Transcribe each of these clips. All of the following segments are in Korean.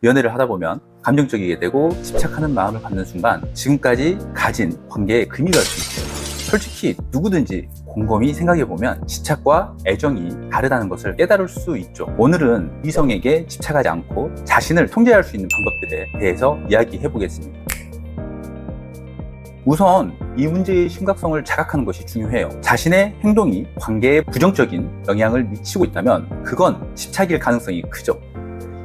연애를 하다 보면 감정적이게 되고 집착하는 마음을 갖는 순간 지금까지 가진 관계에 금이 갈 수 있어요. 솔직히 누구든지 곰곰이 생각해보면 집착과 애정이 다르다는 것을 깨달을 수 있죠. 오늘은 이성에게 집착하지 않고 자신을 통제할 수 있는 방법들에 대해서 이야기해 보겠습니다. 우선 이 문제의 심각성을 자각하는 것이 중요해요. 자신의 행동이 관계에 부정적인 영향을 미치고 있다면 그건 집착일 가능성이 크죠.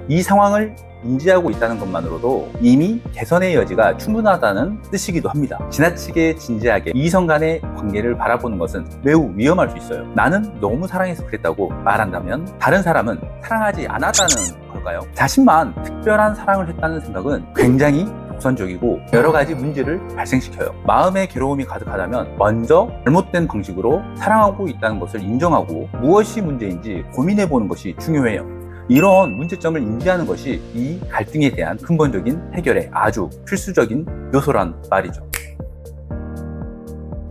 이 상황을 인지하고 있다는 것만으로도 이미 개선의 여지가 충분하다는 뜻이기도 합니다. 지나치게 진지하게 이성 간의 관계를 바라보는 것은 매우 위험할 수 있어요. 나는 너무 사랑해서 그랬다고 말한다면 다른 사람은 사랑하지 않았다는 걸까요? 자신만 특별한 사랑을 했다는 생각은 굉장히 독선적이고 여러 가지 문제를 발생시켜요. 마음에 괴로움이 가득하다면 먼저 잘못된 방식으로 사랑하고 있다는 것을 인정하고 무엇이 문제인지 고민해 보는 것이 중요해요. 이런 문제점을 인지하는 것이 이 갈등에 대한 근본적인 해결에 아주 필수적인 요소란 말이죠.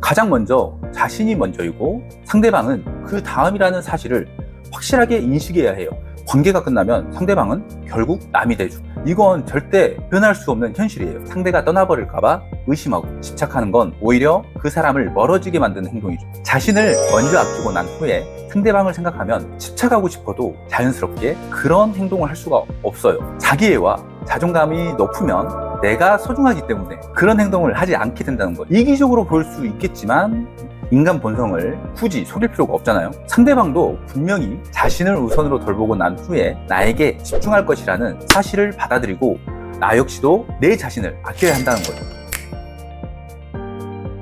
가장 먼저 자신이 먼저이고 상대방은 그 다음이라는 사실을 확실하게 인식해야 해요. 관계가 끝나면 상대방은 결국 남이 되죠. 이건 절대 변할 수 없는 현실이에요. 상대가 떠나버릴까봐 의심하고 집착하는 건 오히려 그 사람을 멀어지게 만드는 행동이죠. 자신을 먼저 아끼고 난 후에 상대방을 생각하면 집착하고 싶어도 자연스럽게 그런 행동을 할 수가 없어요. 자기애와 자존감이 높으면 내가 소중하기 때문에 그런 행동을 하지 않게 된다는 거. 이기적으로 볼 수 있겠지만 인간 본성을 굳이 속일 필요가 없잖아요. 상대방도 분명히 자신을 우선으로 돌보고 난 후에 나에게 집중할 것이라는 사실을 받아들이고 나 역시도 내 자신을 아껴야 한다는 거죠.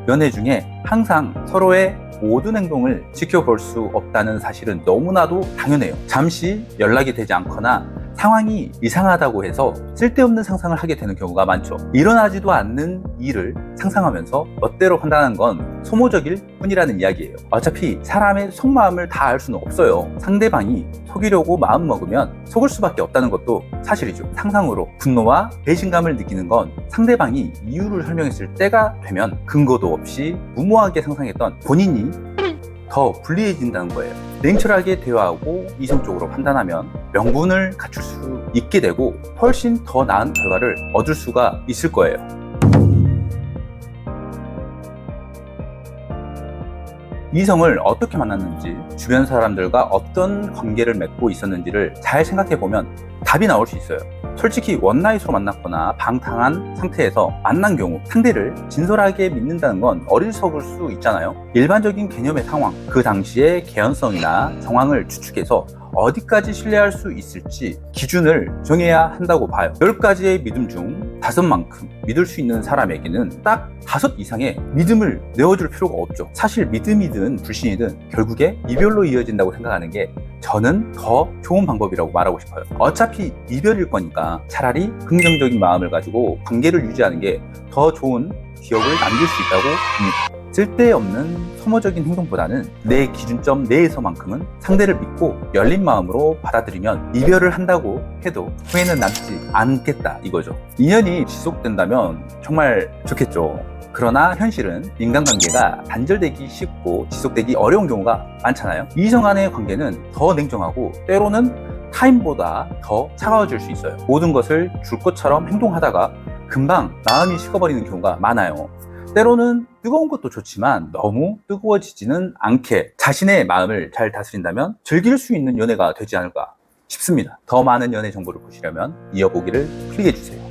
연애 중에 항상 서로의 모든 행동을 지켜볼 수 없다는 사실은 너무나도 당연해요. 잠시 연락이 되지 않거나 상황이 이상하다고 해서 쓸데없는 상상을 하게 되는 경우가 많죠. 일어나지도 않는 일을 상상하면서 멋대로 판단하는 건 소모적일 뿐이라는 이야기예요. 어차피 사람의 속마음을 다 알 수는 없어요. 상대방이 속이려고 마음먹으면 속을 수밖에 없다는 것도 사실이죠. 상상으로 분노와 배신감을 느끼는 건 상대방이 이유를 설명했을 때가 되면 근거도 없이 무모하게 상상했던 본인이 더 불리해진다는 거예요. 냉철하게 대화하고 이성적으로 판단하면 명분을 갖출 수 있게 되고 훨씬 더 나은 결과를 얻을 수가 있을 거예요. 이성을 어떻게 만났는지, 주변 사람들과 어떤 관계를 맺고 있었는지를 잘 생각해보면 답이 나올 수 있어요. 솔직히 원나잇으로 만났거나 방탕한 상태에서 만난 경우 상대를 진솔하게 믿는다는 건 어리석을 수 있잖아요. 일반적인 개념의 상황, 그 당시의 개연성이나 정황을 추측해서 어디까지 신뢰할 수 있을지 기준을 정해야 한다고 봐요. 10가지의 믿음 중 5만큼 믿을 수 있는 사람에게는 딱 5 이상의 믿음을 내어줄 필요가 없죠. 사실 믿음이든 불신이든 결국에 이별로 이어진다고 생각하는 게 저는 더 좋은 방법이라고 말하고 싶어요. 어차피 이별일 거니까 차라리 긍정적인 마음을 가지고 관계를 유지하는 게 더 좋은 기억을 남길 수 있다고 봅니다. 쓸데없는 소모적인 행동보다는 내 기준점 내에서만큼은 상대를 믿고 열린 마음으로 받아들이면 이별을 한다고 해도 후회는 남지 않겠다 이거죠. 인연이 지속된다면 정말 좋겠죠. 그러나 현실은 인간관계가 단절되기 쉽고 지속되기 어려운 경우가 많잖아요. 이성 간의 관계는 더 냉정하고 때로는 타인보다 더 차가워질 수 있어요. 모든 것을 줄 것처럼 행동하다가 금방 마음이 식어버리는 경우가 많아요. 때로는 뜨거운 것도 좋지만 너무 뜨거워지지는 않게 자신의 마음을 잘 다스린다면 즐길 수 있는 연애가 되지 않을까 싶습니다. 더 많은 연애 정보를 보시려면 이어보기를 클릭해주세요.